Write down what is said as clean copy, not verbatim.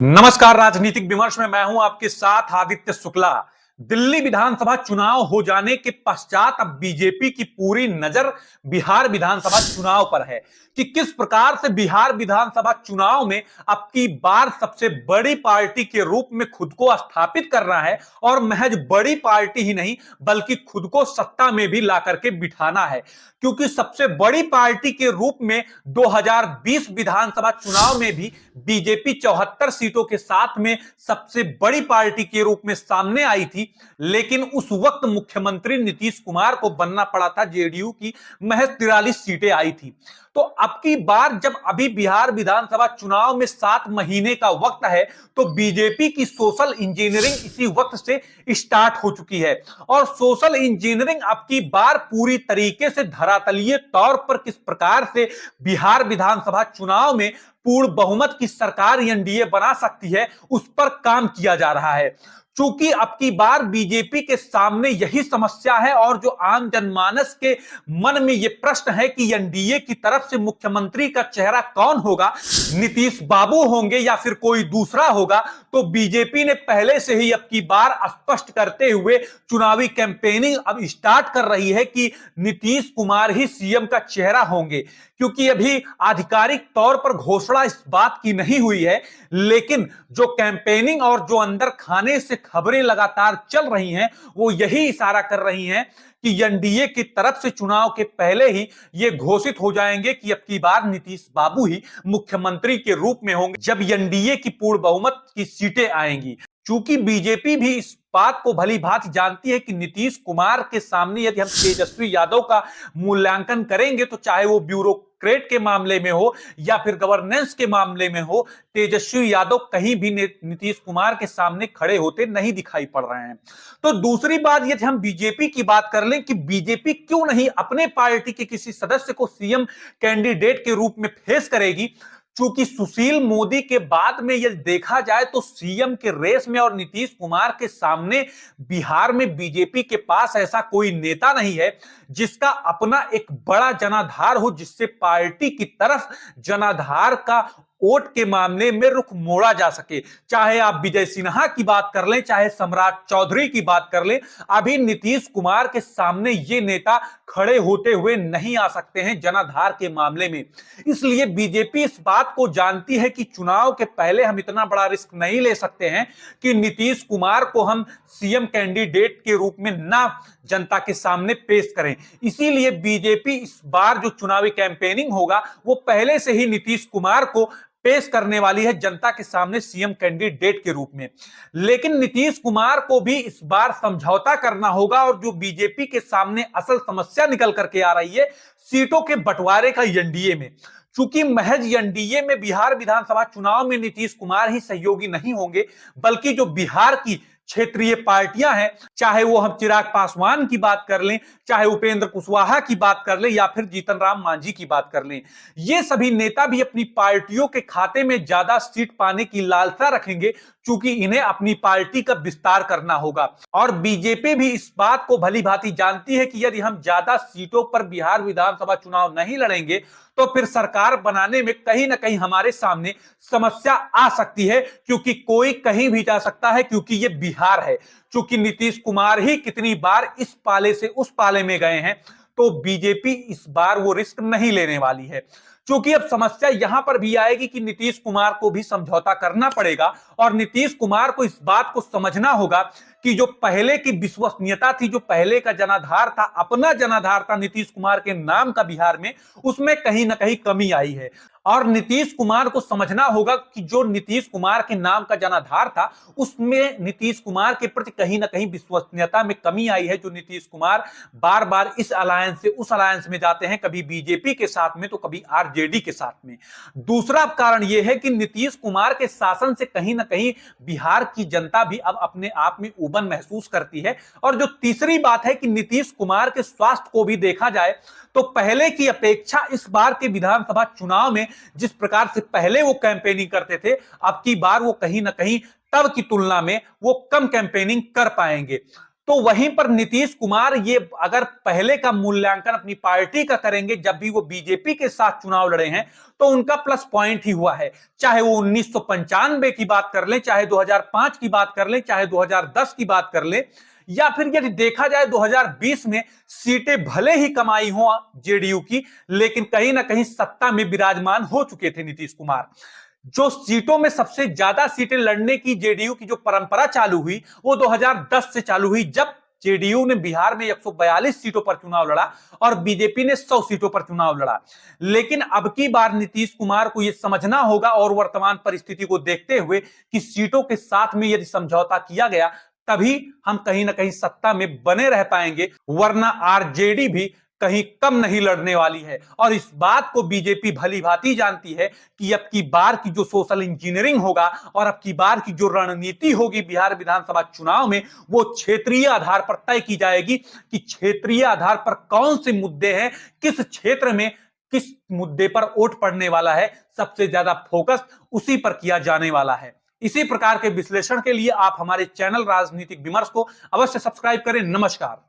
नमस्कार। राजनीतिक विमर्श में मैं हूं आपके साथ आदित्य शुक्ला। दिल्ली विधानसभा चुनाव हो जाने के पश्चात अब बीजेपी की पूरी नजर बिहार विधानसभा चुनाव पर है कि किस प्रकार से बिहार विधानसभा चुनाव में अब की बार सबसे बड़ी पार्टी के रूप में खुद को स्थापित करना है और महज बड़ी पार्टी ही नहीं बल्कि खुद को सत्ता में भी ला करके बिठाना है, क्योंकि सबसे बड़ी पार्टी के रूप में 2020 विधानसभा चुनाव में भी बीजेपी 74 सीटों के साथ में सबसे बड़ी पार्टी के रूप में सामने आई थी। लेकिन उस वक्त मुख्यमंत्री नीतीश कुमार को बनना पड़ा था, जेडीयू की महज 43 सीटें आई थी। तो अब की बार जब अभी बिहार विधानसभा चुनाव में 7 महीने का वक्त है, तो बीजेपी की सोशल इंजीनियरिंग इसी वक्त से स्टार्ट हो चुकी है और सोशल इंजीनियरिंग अब की बार पूरी तरीके से धरातलीय तौर पर किस प्रकार से बिहार विधानसभा चुनाव में पूर्ण बहुमत की सरकार एनडीए बना सकती है, उस पर काम किया जा रहा है। चूंकि अब की बार बीजेपी के सामने यही समस्या है और जो आम जनमानस के मन में यह प्रश्न है कि एनडीए की तरफ से मुख्यमंत्री का चेहरा कौन होगा, नीतीश बाबू होंगे या फिर कोई दूसरा होगा, तो बीजेपी ने पहले से ही अब की बार स्पष्ट करते हुए चुनावी कैंपेनिंग अब स्टार्ट कर रही है कि नीतीश कुमार ही सीएम का चेहरा होंगे। क्योंकि अभी आधिकारिक तौर पर घोषणा इस बात की नहीं हुई है, लेकिन जो कैंपेनिंग और जो अंदर खाने से खबरें लगातार चल रही हैं, वो यही इशारा कर रही हैं कि एनडीए की तरफ से चुनाव के पहले ही ये घोषित हो जाएंगे कि अब की बार नीतीश बाबू ही मुख्यमंत्री के रूप में होंगे जब एनडीए की पूर्ण बहुमत की सीटें आएंगी। चूंकि बीजेपी भी इस बात को भली भांति जानती है कि नीतीश कुमार के सामने यदि हम तेजस्वी यादव का मूल्यांकन करेंगे, तो चाहे वो ब्यूरोक्रेट के मामले में हो या फिर गवर्नेंस के मामले में हो, तेजस्वी यादव कहीं भी नीतीश कुमार के सामने खड़े होते नहीं दिखाई पड़ रहे हैं। तो दूसरी बात यदि हम बीजेपी की बात कर लें कि बीजेपी क्यों नहीं अपने पार्टी के किसी सदस्य को सीएम कैंडिडेट के रूप में फेस करेगी। चूंकि सुशील मोदी के बाद में यदि देखा जाए तो सीएम के रेस में और नीतीश कुमार के सामने बिहार में बीजेपी के पास ऐसा कोई नेता नहीं है जिसका अपना एक बड़ा जनाधार हो, जिससे पार्टी की तरफ जनाधार का वोट के मामले में रुख मोड़ा जा सके। चाहे आप विजय सिन्हा की बात कर लें, चाहे सम्राट चौधरी की बात कर लें, अभी नीतीश कुमार के सामने ये नेता खड़े होते हुए नहीं आ सकते हैं जनाधार के मामले में। इसलिए बीजेपी इस बात को जानती है कि चुनाव के पहले हम इतना बड़ा रिस्क नहीं ले सकते हैं कि नीतीश कुमार को हम सीएम कैंडिडेट के रूप में ना जनता के सामने पेश करें। इसीलिए बीजेपी इस बार जो चुनावी कैंपेनिंग होगा, वो पहले से ही नीतीश कुमार को पेश करने वाली है जनता के सामने सीएम कैंडिडेट के रूप में। लेकिन नीतीश कुमार को भी इस बार समझौता करना होगा और जो बीजेपी के सामने असल समस्या निकल करके आ रही है, सीटों के बंटवारे का एनडीए में। चूंकि महज एनडीए में बिहार विधानसभा चुनाव में नीतीश कुमार ही सहयोगी नहीं होंगे, बल्कि जो बिहार की क्षेत्रीय पार्टियां हैं, चाहे वो हम चिराग पासवान की बात कर लें, चाहे उपेंद्र कुशवाहा की बात कर लें या फिर जीतन राम मांझी की बात कर लें, ये सभी नेता भी अपनी पार्टियों के खाते में ज्यादा सीट पाने की लालसा रखेंगे, क्योंकि इन्हें अपनी पार्टी का विस्तार करना होगा। और बीजेपी भी इस बात को भली भांति जानती है कि यदि हम ज्यादा सीटों पर बिहार विधानसभा चुनाव नहीं लड़ेंगे, तो फिर सरकार बनाने में कहीं ना कहीं हमारे सामने समस्या आ सकती है, क्योंकि कोई कहीं भी जा सकता है, क्योंकि ये बिहार है। क्योंकि नीतीश कुमार ही कितनी बार इस पाले से उस पाले में गए हैं, तो बीजेपी इस बार वो रिस्क नहीं लेने वाली है। क्योंकि अब समस्या यहां पर भी आएगी कि नीतीश कुमार को भी समझौता करना पड़ेगा और नीतीश कुमार को इस बात को समझना होगा कि जो पहले की विश्वसनीयता थी, जो पहले का जनाधार था, अपना जनाधार था नीतीश कुमार के नाम का बिहार में, उसमें कहीं ना कहीं कमी आई है। और नीतीश कुमार को समझना होगा कि जो नीतीश कुमार के नाम का जनाधार था, उसमें नीतीश कुमार के प्रति कहीं ना कहीं विश्वसनीयता में कमी आई है। जो नीतीश कुमार बार बार इस अलायंस से उस अलायंस में जाते हैं, कभी बीजेपी के साथ में तो कभी आरजेडी के साथ में। दूसरा कारण यह है कि नीतीश कुमार के शासन से कहीं ना कहीं बिहार की जनता भी अब अपने आप में उबन महसूस करती है। और जो तीसरी बात है कि नीतीश कुमार के स्वास्थ्य को भी देखा जाए तो पहले की अपेक्षा इस बार के विधानसभा चुनाव में जिस प्रकार से पहले वो कैंपेनिंग करते थे, अब की बार वो कहीं ना कहीं तब की तुलना में वो कम कैंपेनिंग कर पाएंगे। तो वहीं पर नीतीश कुमार ये अगर पहले का मूल्यांकन अपनी पार्टी का करेंगे, जब भी वो बीजेपी के साथ चुनाव लड़े हैं, तो उनका प्लस पॉइंट ही हुआ है। चाहे वो 1995 की बात कर लें, चाहे 2005 की बात कर लें, चाहे 2010 की बात कर लें, या फिर यदि देखा जाए 2020 में सीटें भले ही कमाई हो जेडीयू की, लेकिन कहीं ना कहीं सत्ता में विराजमान हो चुके थे नीतीश कुमार। जो सीटों में सबसे ज्यादा सीटें लड़ने की जेडीयू की जो परंपरा चालू हुई, वो 2010 से चालू हुई, जब जेडीयू ने बिहार में 142 सीटों पर चुनाव लड़ा और बीजेपी ने 100 सीटों पर चुनाव लड़ा। लेकिन अब की बार नीतीश कुमार को यह समझना होगा, और वर्तमान परिस्थिति को देखते हुए, कि सीटों के साथ में यदि समझौता किया गया, तभी हम कहीं ना कहीं सत्ता में बने रह पाएंगे, वरना आरजेडी भी कहीं कम नहीं लड़ने वाली है। और इस बात को बीजेपी भली भांति जानती है कि अब की बार की जो सोशल इंजीनियरिंग होगा और अब की बार की जो रणनीति होगी बिहार विधानसभा चुनाव में, वो क्षेत्रीय आधार पर तय की जाएगी कि क्षेत्रीय आधार पर कौन से मुद्दे हैं, किस क्षेत्र में किस मुद्दे पर वोट पड़ने वाला है, सबसे ज्यादा फोकस उसी पर किया जाने वाला है। इसी प्रकार के विश्लेषण के लिए आप हमारे चैनल राजनीतिक विमर्श को अवश्य सब्सक्राइब करें। नमस्कार।